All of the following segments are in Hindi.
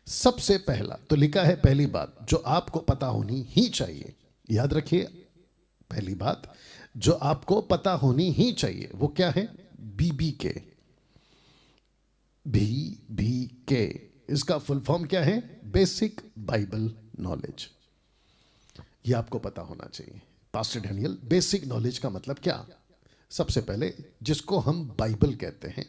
सबसे पहला तो लिखा है, पहली बात जो आपको पता होनी ही चाहिए, याद रखिए, पहली बात जो आपको पता होनी ही चाहिए वो क्या है? BBK। BBK इसका फुल फॉर्म क्या है? Basic Bible knowledge. ये आपको पता होना चाहिए। पास्टर डैनियल, बेसिक नॉलेज का मतलब क्या? सबसे पहले जिसको हम बाइबल कहते हैं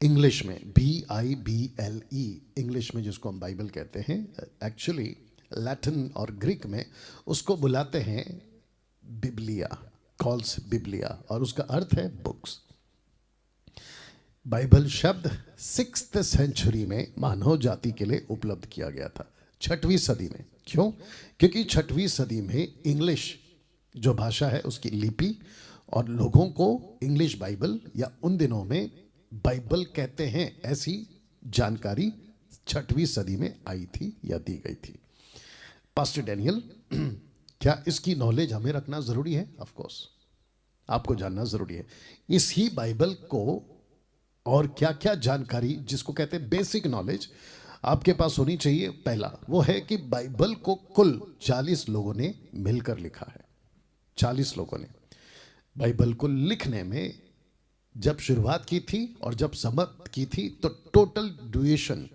इंग्लिश में, BIBLE, इंग्लिश में जिसको हम बाइबल कहते हैं, एक्चुअली लैटिन और ग्रीक में उसको बुलाते हैं बिब्लिया, कॉल्स बिब्लिया, और उसका अर्थ है बुक्स। बाइबल शब्द 6th सेंचुरी में मानव जाति के लिए उपलब्ध किया गया था, 6वीं सदी में। क्यों? क्योंकि 6वीं सदी में इंग्लिश जो भाषा है उसकी लिपि, और लोगों को इंग्लिश बाइबल या उन दिनों में बाइबल कहते हैं ऐसी जानकारी 6वीं सदी में आई थी या दी गई थी। पास्टर डैनियल, क्या इसकी नॉलेज हमें रखना जरूरी है? ऑफ कोर्स आपको जानना जरूरी है। इसी बाइबल को और क्या क्या जानकारी, जिसको कहते हैं बेसिक नॉलेज, आपके पास होनी चाहिए। पहला वो है कि बाइबल को कुल 40 लोगों ने मिलकर लिखा है। 40 लोगों ने बाइबल को लिखने में जब शुरुआत की थी और जब समाप्त की थी, तो टोटल ड्यूरेशन,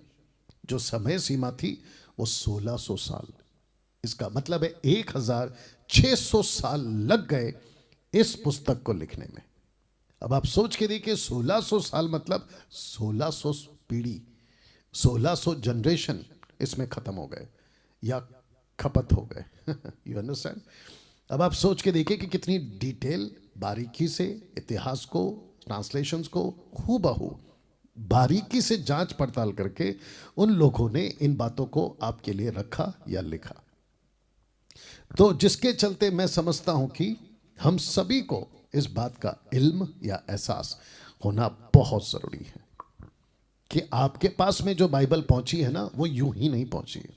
जो समय सीमा थी, वो 1600 साल। इसका मतलब है 1600 साल लग गए इस पुस्तक को लिखने में। अब आप सोच के देखिए, 1600 साल मतलब 1600 पीढ़ी, 1600 जनरेशन इसमें खत्म हो गए या खपत हो गए। You understand? अब आप सोच के देखिए कि कितनी डिटेल, बारीकी से इतिहास को, ट्रांसलेशंस को हूबहू बारीकी से जांच पड़ताल करके उन लोगों ने इन बातों को आपके लिए रखा या लिखा। तो जिसके चलते मैं समझता हूं कि हम सभी को इस बात का इल्म या एहसास होना बहुत जरूरी है कि आपके पास में जो बाइबल पहुंची है ना, वो यूं ही नहीं पहुंची है,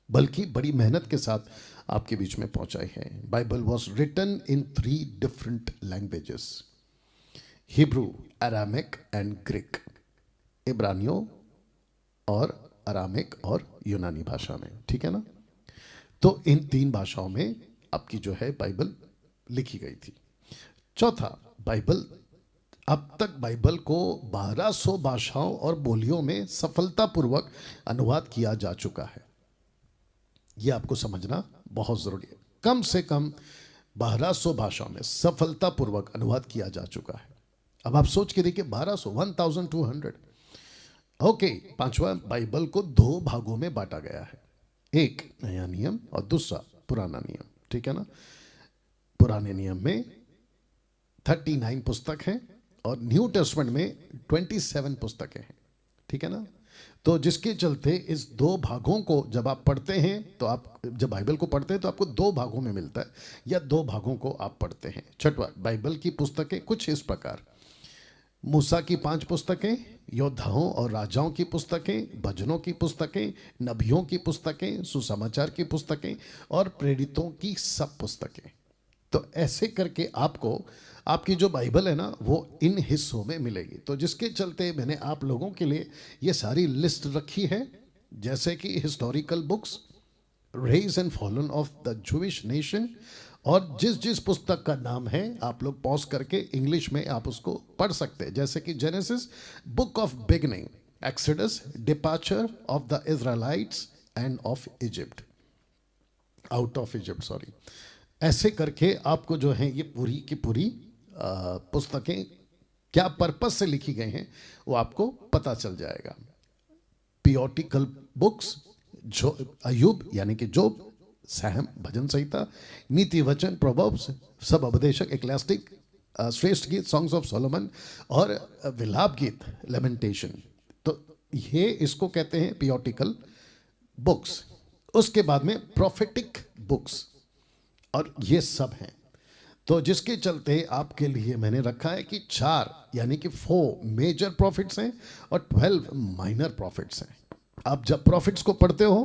बल्कि बड़ी मेहनत के साथ आपके बीच में पहुंचाई है। Bible was written in 3 different languages, Hebrew, Aramaic and Greek. इब्रानियों और अरामिक और यूनानी भाषा में, ठीक है ना? तो इन 3 भाषाओं में आपकी जो है बाइबल लिखी गई थी। चौथा, बाइबल, अब तक बाइबल को 1200 भाषाओं और बोलियों में सफलतापूर्वक अनुवाद किया जा चुका है। यह आपको समझना बहुत जरूरी है। कम से कम 1200 भाषाओं में सफलतापूर्वक अनुवाद किया जा चुका है। अब आप सोच के देखिए, 1200 ओके। पांचवा, बाइबल को 2 भागों में बांटा गया है, एक नया नियम और दूसरा पुराना नियम, ठीक है ना? पुराने नियम में 39 पुस्तक हैं और न्यू टेस्टमेंट में 27 पुस्तकें हैं, ठीक है ना? तो जिसके चलते इस 2 भागों को जब आप पढ़ते हैं, तो आप जब बाइबल को पढ़ते हैं तो आपको 2 भागों में मिलता है, या 2 भागों को आप पढ़ते हैं। छठवां, बाइबल की पुस्तकें कुछ इस प्रकार: मूसा की 5 पुस्तकें, योद्धाओं और राजाओं की पुस्तकें, भजनों की पुस्तकें, नबियों की पुस्तकें, सुसमाचार की पुस्तकें और प्रेरितों की सब पुस्तकें। तो ऐसे करके आपको आपकी जो बाइबल है ना, वो इन हिस्सों में मिलेगी। तो जिसके चलते मैंने आप लोगों के लिए ये सारी लिस्ट रखी है, जैसे कि historical books, rise and fallen of the Jewish nation, और जिस जिस पुस्तक का नाम है आप लोग पॉज करके इंग्लिश में आप उसको पढ़ सकते हैं, जैसे कि Genesis, book of beginning, Exodus, departure of the Israelites end of Egypt, out of Egypt, sorry. ऐसे करके आपको जो है ये पूरी की पूरी पुस्तकें क्या पर्पस से लिखी गई हैं वो आपको पता चल जाएगा। पियोटिकल बुक्स, जो अयूब यानी कि जोब, सहम, भजन संहिता, नीति वचन, प्रोवर्ब्स, सब उपदेशक, एक्लेस्टिक, श्रेष्ठ गीत, सॉन्ग्स ऑफ सोलोमन, और विलाप गीत, लेमेंटेशन। तो ये इसको कहते हैं पियोटिकल बुक्स। उसके बाद में प्रोफेटिक बुक्स, और ये सब हैं। तो जिसके चलते आपके लिए मैंने रखा है कि 4 यानी कि 4 मेजर प्रॉफिट्स हैं और 12 माइनर प्रॉफिट्स हैं। आप जब प्रॉफिट्स को पढ़ते हो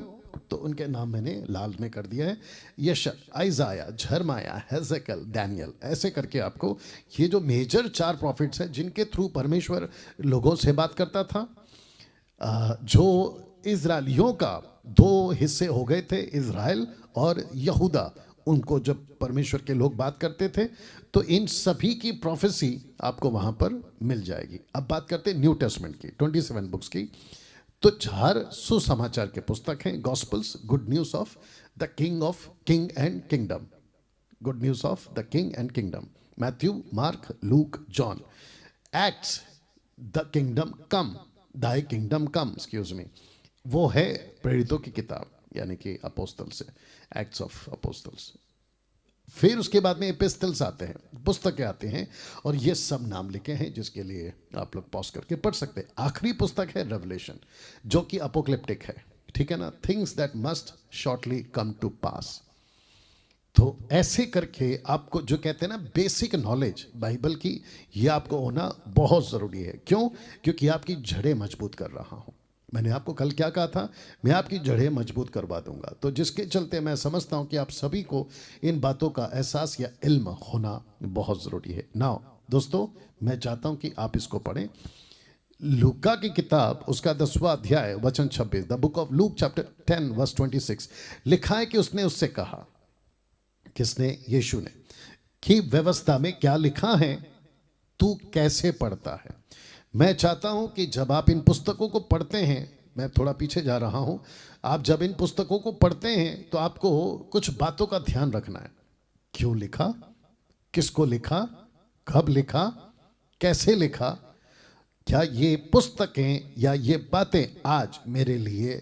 तो उनके नाम मैंने लाल में कर दिया है, यशा, आइजाया, झरमाया, हेजेकियल, डैनियल, ऐसे करके आपको ये जो मेजर 4 प्रॉफिट्स हैं जिनके थ्रू परमेश्वर लोगों से बात करता था, जो इजराइलियों का दो हिस्से हो गए थे, इजराइल और यहूदा। उनको जब परमेश्वर के लोग बात करते थे तो इन सभी की प्रोफेसी आपको वहां पर मिल जाएगी। अब बात करते हैं न्यू टेस्टमेंट की, 27 बुक्स की। तो 4 सुसमाचार के पुस्तक हैं, gospels, good news of the king and kingdom, good news of the king and kingdom, Matthew, mark, look, John. Acts, the kingdom come, Dai kingdom come, excuse me, वो है प्रेरितों की किताब, यानी कि अपोस्तल से, एक्ट्स ऑफ अपोस्तल्स। फिर उसके बाद में एपिस्टल्स आते हैं, पुस्तकें आते हैं, और ये सब नाम लिखे हैं जिसके लिए आप लोग पॉज करके पढ़ सकते हैं। आखिरी पुस्तक है रेवलेशन, जो कि अपोक्लिप्टिक है, ठीक है ना, things that must shortly come to pass. तो ऐसे करके आपको जो कहते हैं ना बेसिक नॉलेज बाइबल की, ये आपको होना बहुत ज़रूरी है। क्यों? क्योंकि आपकी जड़ें मजबूत कर रहा हूँ। मैंने आपको कल क्या कहा था? मैं आपकी जड़ें मजबूत करवा दूंगा। तो जिसके चलते मैं समझता हूँ कि आप सभी को इन बातों का एहसास या इल्म होना बहुत ज़रूरी है। नाउ दोस्तों, मैं चाहता हूँ कि आप इसको पढ़ें। लूका की किताब, उसका 10वां अध्याय वचन 26, the book of Luke chapter 10 verse 26, लिखा है कि उसने उससे कहा, किसने? यीशु ने, कि व्यवस्था में क्या लिखा है, तू कैसे पढ़ता है? मैं चाहता हूं कि जब आप इन पुस्तकों को पढ़ते हैं, मैं थोड़ा पीछे जा रहा हूं, आप जब इन पुस्तकों को पढ़ते हैं तो आपको कुछ बातों का ध्यान रखना है। क्यों लिखा, किसको लिखा, कब लिखा, कैसे लिखा, क्या ये पुस्तकें या ये बातें आज मेरे लिए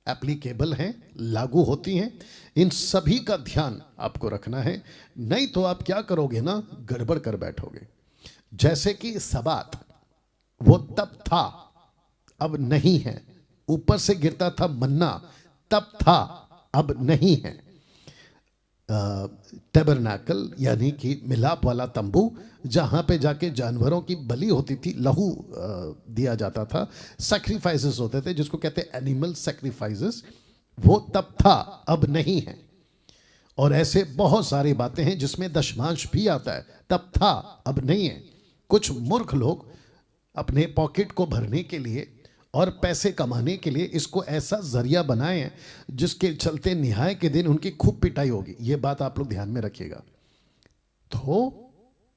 एप्लीकेबल हैं, लागू होती हैं? इन सभी का ध्यान आपको रखना है, नहीं तो आप क्या करोगे ना, गड़बड़ कर बैठोगे। जैसे कि सबात, वो तब था, अब नहीं है। ऊपर से गिरता था मन्ना, तब था, अब नहीं है। टैबरनाकल यानी कि मिलाप वाला तंबू, जहां पे जाके जानवरों की बलि होती थी, लहू दिया जाता था, सैक्रिफाइसेस होते थे, जिसको कहते हैं एनिमल सैक्रिफाइसेस, वो तब था, अब नहीं है। और ऐसे बहुत सारी बातें हैं जिसमें दशमांश भी आता है, तब था, अब नहीं है। कुछ मूर्ख लोग अपने पॉकेट को भरने के लिए और पैसे कमाने के लिए इसको ऐसा जरिया बनाए हैं जिसके चलते निहाय के दिन उनकी खूब पिटाई होगी। ये बात आप लोग ध्यान में रखिएगा। तो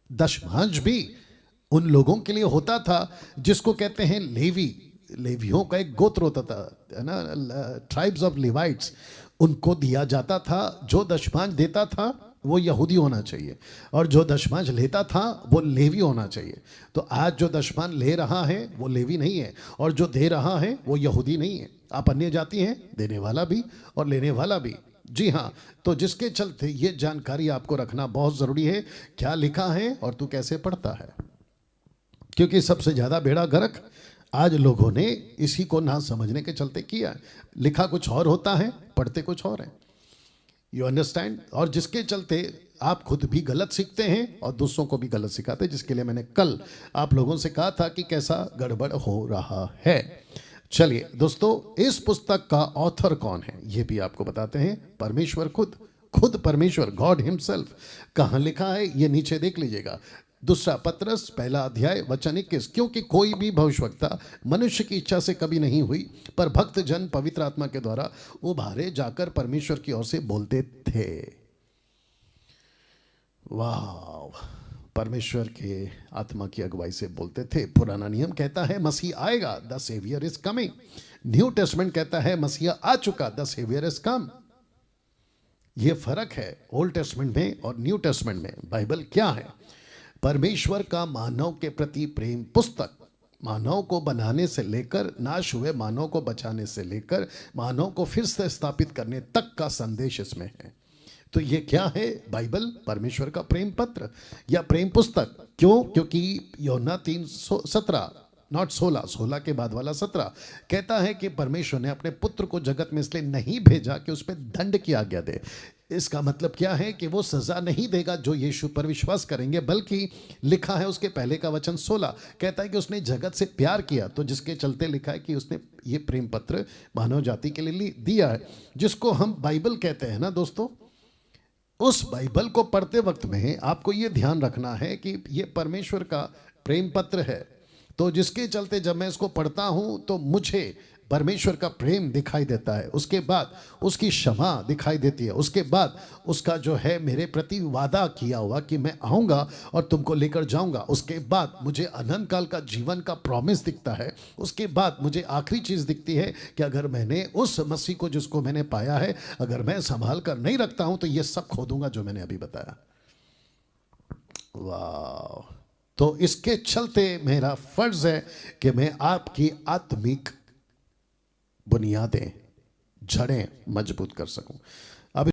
दशमांश भी उन लोगों के लिए होता था जिसको कहते हैं लेवी, लेवियों का एक गोत्र होता था, है ना, ट्राइब्स ऑफ लिवाइट्स, उनको दिया जाता था। जो दशमांश देता था वो यहूदी होना चाहिए, और जो दशमांश लेता था वो लेवी होना चाहिए। तो आज जो दशमांश ले रहा है वो लेवी नहीं है, और जो दे रहा है वो यहूदी नहीं है। आप अन्य जाति हैं, देने वाला भी और लेने वाला भी। जी हाँ, तो जिसके चलते ये जानकारी आपको रखना बहुत ज़रूरी है, क्या लिखा है और तू कैसे पढ़ता है। क्योंकि सबसे ज़्यादा बेड़ा गर्क आज लोगों ने इसी को ना समझने के चलते किया। लिखा कुछ और होता है, पढ़ते कुछ और है। You understand? और जिसके चलते आप खुद भी गलत सीखते हैं और दूसरों को भी गलत सिखाते हैं, जिसके लिए मैंने कल आप लोगों से कहा था कि कैसा गड़बड़ हो रहा है। चलिए दोस्तों, इस पुस्तक का ऑथर कौन है ये भी आपको बताते हैं। परमेश्वर खुद परमेश्वर, गॉड हिमसेल्फ। कहाँ लिखा है ये नीचे देख लीजिएगा। दूसरा पत्रस, पहला अध्याय वचन 21, क्योंकि कोई भी भविष्यवक्ता मनुष्य की इच्छा से कभी नहीं हुई, पर भक्त जन पवित्र आत्मा के द्वारा उभारे जाकर परमेश्वर की ओर से बोलते थे। वाह, परमेश्वर के आत्मा की अगुवाई से बोलते थे। पुराना नियम कहता है मसीह आएगा, the saviour is coming. New Testament कहता है मसीह आ चुका, द सेवियर इज कम। ये फर्क है ओल्ड टेस्टमेंट में और न्यू टेस्टमेंट में। बाइबल क्या है? परमेश्वर का मानव के प्रति प्रेम पुस्तक, मानव को बनाने से लेकर नाश हुए मानव को बचाने से लेकर मानव को फिर से स्थापित करने तक का संदेश इसमें है। तो ये क्या है? बाइबल परमेश्वर का प्रेम पत्र या प्रेम पुस्तक। क्यों? क्योंकि यूहन्ना 3:17, नॉट 16 के बाद वाला 17 कहता है कि परमेश्वर ने अपने पुत्र को जगत में इसलिए नहीं भेजा कि उस पर दंड की आज्ञा दे। इसका मतलब क्या है कि वो सजा नहीं देगा जो यीशु पर विश्वास करेंगे, बल्कि लिखा है उसके पहले का वचन 16 कहता है कि उसने जगत से प्यार किया। तो जिसके चलते लिखा है कि उसने ये प्रेम पत्र मानव जाति के लिए दिया है, जिसको हम बाइबल कहते हैं ना दोस्तों। उस बाइबल को पढ़ते वक्त में आपको ये ध्यान रखना है कि ये परमेश्वर का प्रेम पत्र है। तो जिसके चलते जब मैं इसको पढ़ता हूं तो मुझे परमेश्वर का प्रेम दिखाई देता है, उसके बाद उसकी क्षमा दिखाई देती है, उसके बाद उसका जो है मेरे प्रति वादा किया हुआ कि मैं आऊँगा और तुमको लेकर जाऊँगा, उसके बाद मुझे अनंत काल का जीवन का प्रॉमिस दिखता है, उसके बाद मुझे आखिरी चीज़ दिखती है कि अगर मैंने उस मसीह को जिसको मैंने पाया है अगर मैं संभाल कर नहीं रखता हूँ तो ये सब खो दूंगा जो मैंने अभी बताया। वाह! तो इसके चलते मेरा फर्ज है कि मैं आपकी आत्मिक बुनियादें, जड़ें मजबूत कर सकूं।